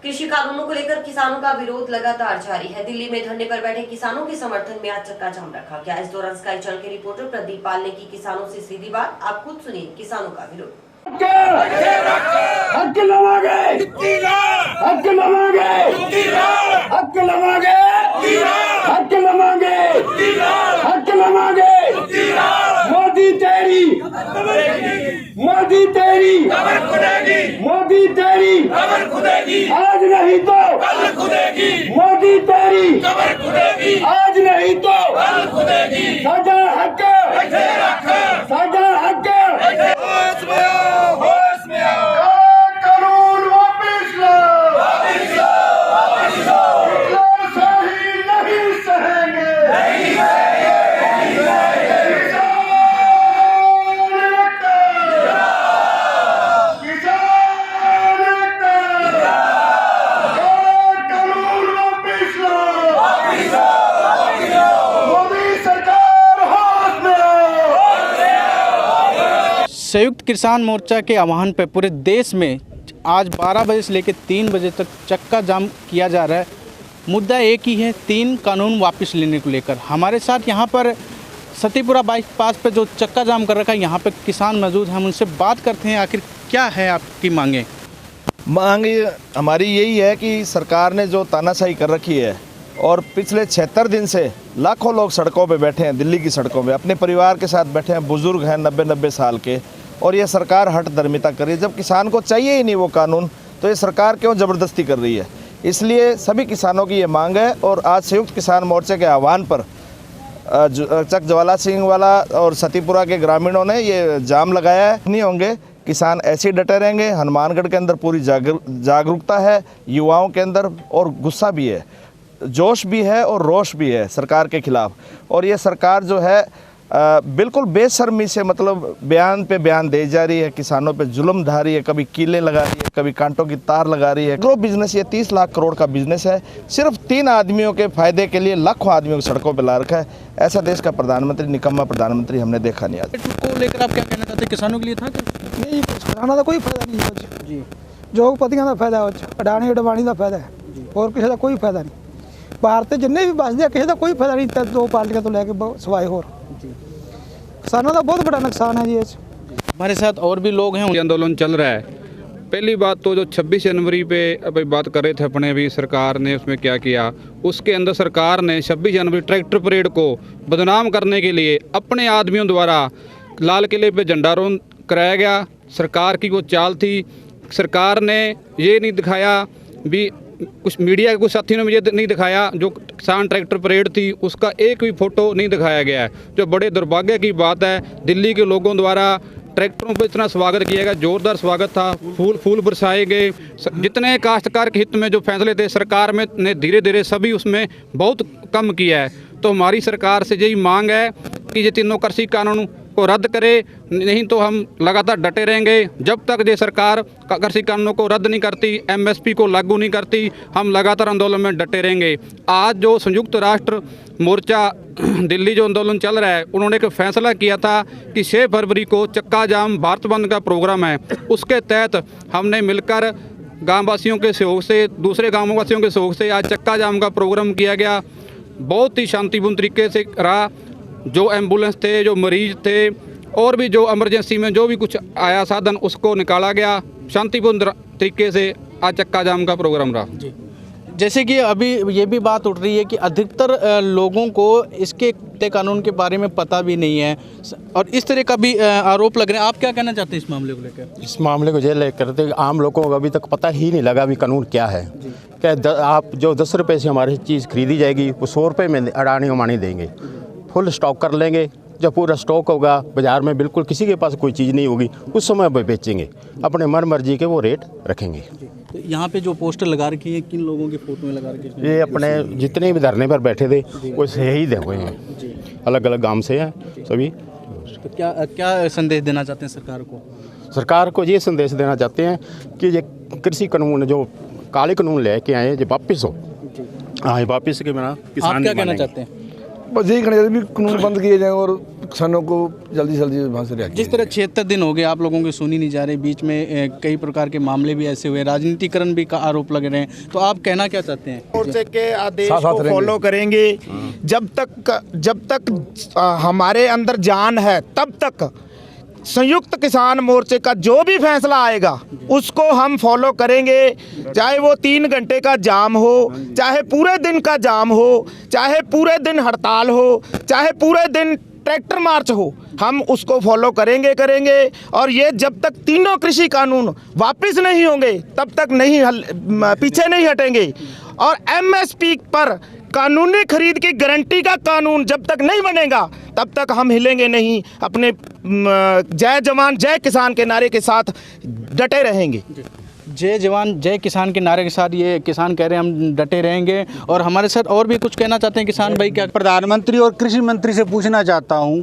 कृषि कानूनों को लेकर किसानों का विरोध लगातार जारी है। दिल्ली में धरने पर बैठे किसानों के समर्थन में आज चक्का जाम रखा गया। इस दौरान स्काई चैनल के रिपोर्टर प्रदीप पाल ने की किसानों से सीधी बात। आप खुद सुनिए किसानों का विरोध। हक लवागे, हक लवागे, हक लवागे, हक लवागे, हक लवागे। मोदी तेरी, मोदी तेरी, मोदी तेरी, आज नहीं तो मोदी तेरी, आज नहीं तो साडा हक, साडा हक। कानून वापस लो, सही नहीं सहेंगे, कानून वापस लो, मोदी सरकार हाथ में आओ। संयुक्त किसान मोर्चा के आह्वान पर पूरे देश में आज 12 बजे से लेकर 3 बजे तक चक्का जाम किया जा रहा है। मुद्दा एक ही है, 3 कानून वापस लेने को लेकर। हमारे साथ यहाँ पर सतीपुरा बाईपास पे जो चक्का जाम कर रखा है, यहाँ पे किसान मौजूद हैं। हम उनसे बात करते हैं, आखिर क्या है आपकी मांगे। मांग हमारी यही है कि सरकार ने जो तानाशाही कर रखी है और पिछले 76 दिन से लाखों लोग सड़कों पे बैठे हैं, दिल्ली की सड़कों पे अपने परिवार के साथ बैठे हैं, बुजुर्ग हैं 90-90 साल के, और ये सरकार हठ धर्मिता कर रही है। जब किसान को चाहिए ही नहीं वो कानून, तो ये सरकार क्यों ज़बरदस्ती कर रही है। इसलिए सभी किसानों की ये मांग है और आज संयुक्त किसान मोर्चे के आह्वान पर चक ज्वाला सिंह वाला और सतीपुरा के ग्रामीणों ने ये जाम लगाया है। नहीं होंगे, किसान ऐसे डटे रहेंगे। हनुमानगढ़ के अंदर पूरी जागरूकता है युवाओं के अंदर, और गुस्सा भी है, जोश भी है और रोष भी है सरकार के खिलाफ। और ये सरकार जो है बिल्कुल बेशर्मी से मतलब बयान पे बयान दे जा रही है, किसानों पे जुल्म ढा रही है, कभी कीले लगा रही है, कभी कांटों की तार लगा रही है। ग्रो बिजनेस, ये 30 लाख करोड़ का बिजनेस है, सिर्फ 3 आदमियों के फायदे के लिए लाखों आदमियों को सड़कों पर ला रखा है। ऐसा देश का प्रधानमंत्री, निकम्मा प्रधानमंत्री हमने देखा नहीं। आज को लेकर आप क्या कहना चाहते हैं? किसानों के लिए था क्या? नहीं, किसानों का कोई फायदा नहीं है जी। जोगपतियों का फायदा हो, अडानी अडवाणी का फायदा है, और किसी का कोई फायदा नहीं। भारत के जिन्ने भी बसते हैं, किसी का कोई फायदा नहीं। 2 पार्टियां तो लेके सवाए होर किसानों का बहुत बड़ा नुकसान है जी। हमारे साथ और भी लोग हैं। आंदोलन चल रहा है। पहली बात तो जो 26 जनवरी पे अभी बात कर रहे थे अपने, अभी सरकार ने उसमें क्या किया, उसके अंदर सरकार ने 26 जनवरी ट्रैक्टर परेड को बदनाम करने के लिए अपने आदमियों द्वारा लाल किले पे झंडारोहण कराया गया। सरकार की वो चाल थी। सरकार ने ये नहीं दिखाया, भी कुछ मीडिया के कुछ साथियों ने मुझे नहीं दिखाया, जो किसान ट्रैक्टर परेड थी उसका एक भी फोटो नहीं दिखाया गया है, जो बड़े दुर्भाग्य की बात है। दिल्ली के लोगों द्वारा ट्रैक्टरों पर इतना स्वागत किया गया, जोरदार स्वागत था, फूल बरसाए गए। जितने काश्तकार के हित में जो फैसले थे, सरकार में ने धीरे धीरे सभी उसमें बहुत कम किया है। तो हमारी सरकार से यही मांग है कि ये तीनों कृषि कानून को रद्द करे, नहीं तो हम लगातार डटे रहेंगे जब तक ये सरकार कृषि कानूनों को रद्द नहीं करती, MSP को लागू नहीं करती। हम लगातार आंदोलन में डटे रहेंगे। आज जो संयुक्त राष्ट्र मोर्चा दिल्ली जो आंदोलन चल रहा है, उन्होंने एक फैसला किया था कि 6 फरवरी को चक्का जाम भारत बंद का प्रोग्राम है। उसके तहत हमने मिलकर गाँव वासियों के सहयोग से, दूसरे गाँव वासियों के सहयोग से आज चक्का जाम का प्रोग्राम किया गया। बहुत ही शांतिपूर्ण तरीके से रहा। जो एम्बुलेंस थे, जो मरीज थे, और भी जो इमरजेंसी में जो भी कुछ आया साधन, उसको निकाला गया शांतिपूर्ण तरीके से। आज चक्का जाम का प्रोग्राम रहा। जैसे कि अभी ये भी बात उठ रही है कि अधिकतर लोगों को इसके तय कानून के बारे में पता भी नहीं है, और इस तरह का भी आरोप लग रहे हैं। आप क्या कहना चाहते हैं इस मामले को लेकर? इस मामले को ये लेकर आम लोगों को अभी तक पता ही नहीं लगा भी कानून क्या है। क्या आप जो 10 रुपये से हमारी चीज़ खरीदी जाएगी, वो 100 रुपये में अडानी अमानी देंगे। फुल स्टॉक कर लेंगे, जब पूरा स्टॉक होगा बाज़ार में, बिल्कुल किसी के पास कोई चीज़ नहीं होगी, उस समय वो बेचेंगे, अपने मन मर्जी के वो रेट रखेंगे। तो यहाँ पे जो पोस्टर लगा रखी है, किन लोगों की फोटो लगा रखी है? ये अपने जितने भी धरने पर बैठे थे वो शहीद हुए हैं, अलग अलग गांव से हैं सभी। तो क्या संदेश देना चाहते हैं सरकार को? सरकार को ये संदेश देना चाहते हैं कि ये कृषि कानून जो काले कानून लेके आए ये वापस हो। हाँ, वापस के बिना किसान आप क्या कहना चाहते हैं? बस यही कहना चाहते हैं भी कानून बंद किए जाएँ और किसानों को जल्दी से जल्दी वहाँ से रिहा किया जिस तरह 76 दिन हो गए आप लोगों की सुनी नहीं जा रही, बीच में कई प्रकार के मामले भी ऐसे हुए, राजनीतिकरण भी का आरोप लग रहे हैं, तो आप कहना क्या चाहते हैं? मोर्चे के आदेश साथ को रहेंगे। फॉलो करेंगे। जब तक हमारे अंदर जान है तब तक संयुक्त किसान मोर्चे का जो भी फैसला आएगा उसको हम फॉलो करेंगे, चाहे वो 3 घंटे का जाम हो, चाहे पूरे दिन का जाम हो, चाहे पूरे दिन हड़ताल हो, चाहे पूरे दिन ट्रैक्टर मार्च हो, हम उसको फॉलो करेंगे। और ये जब तक तीनों कृषि कानून वापस नहीं होंगे तब तक पीछे नहीं हटेंगे। और एमएसपी पर कानूनी खरीद की गारंटी का कानून जब तक नहीं बनेगा तब तक हम हिलेंगे नहीं। अपने जय जवान जय किसान के नारे के साथ डटे रहेंगे। जय जवान जय किसान के नारे के साथ ये किसान कह रहे हैं हम डटे रहेंगे। और हमारे साथ और भी कुछ कहना चाहते हैं किसान भाई, क्या? प्रधानमंत्री और कृषि मंत्री से पूछना चाहता हूं,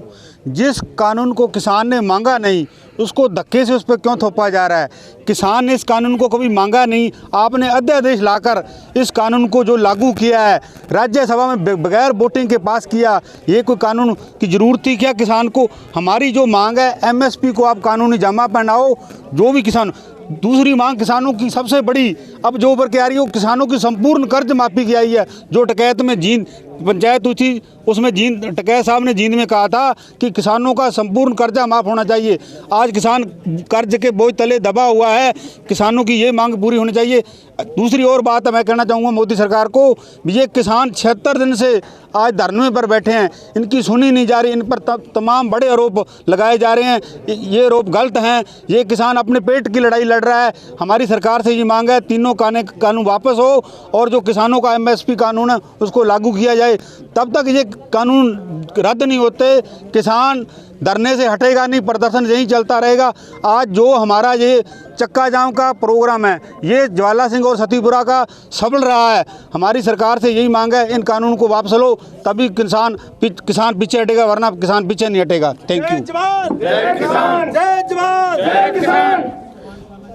जिस कानून को किसान ने मांगा नहीं उसको धक्के से उस पर क्यों थोपा जा रहा है? किसान ने इस कानून को कभी मांगा नहीं, आपने अध्यादेश लाकर इस कानून को जो लागू किया है, राज्यसभा में बगैर वोटिंग के पास किया, ये कोई कानून की ज़रूरत थी क्या किसान को? हमारी जो मांग है एमएसपी को आप कानूनी जमा पहनाओ, जो भी किसान। दूसरी मांग किसानों की सबसे बड़ी अब जो उभर के आ रही है वो किसानों की संपूर्ण कर्ज माफ़ी की आई है। जो टकैत में जींद पंचायत हुई थी उसमें टकैत साहब ने जींद में कहा था कि किसानों का संपूर्ण कर्जा माफ़ होना चाहिए। आज किसान कर्ज के बोझ तले दबा हुआ है, किसानों की ये मांग पूरी होनी चाहिए। दूसरी और बात मैं कहना चाहूँगा मोदी सरकार को, ये किसान 76 दिन से आज धरने पर बैठे हैं, इनकी सुनी नहीं जा रही, इन पर तमाम बड़े आरोप लगाए जा रहे हैं। ये आरोप गलत हैं। ये किसान अपने पेट की लड़ाई लड़ रहा है। हमारी सरकार से ये मांग है तीनों कानून वापस हो और जो किसानों का एमएसपी कानून है उसको लागू किया जाए। तब तक ये कानून रद्द नहीं होते किसान धरने से हटेगा नहीं, प्रदर्शन यही चलता रहेगा। आज जो हमारा ये चक्का जाम का प्रोग्राम है ये ज्वाला सिंह और सतीपुरा का सफल रहा है। हमारी सरकार से यही मांग है, इन कानून को वापस लो, तभी किसान पीछे हटेगा, वरना किसान पीछे नहीं हटेगा। Thank you. जय किसान जय जवान जय किसान।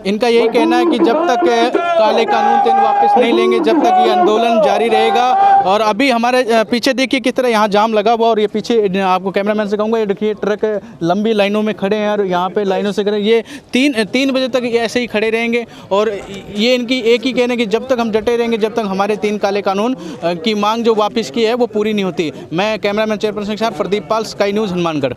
इनका यही कहना है कि जब तक काले कानून तीन वापस नहीं लेंगे जब तक ये आंदोलन जारी रहेगा। और अभी हमारे पीछे देखिए किस तरह यहाँ जाम लगा हुआ, और ये पीछे आपको कैमरामैन से कहूँगा, ये देखिए ट्रक लंबी लाइनों में खड़े हैं और यहाँ पे लाइनों से खड़े, ये 3 बजे तक ऐसे ही खड़े रहेंगे। और ये इनकी एक ही कहना है कि जब तक हम डटे रहेंगे, जब तक हमारे 3 काले कानून की मांग जो वापस की है वो पूरी नहीं होती। मैं कैमरामैन चेयरपर्सन के साथ प्रदीप पाल, स्काई न्यूज़, हनुमानगढ़।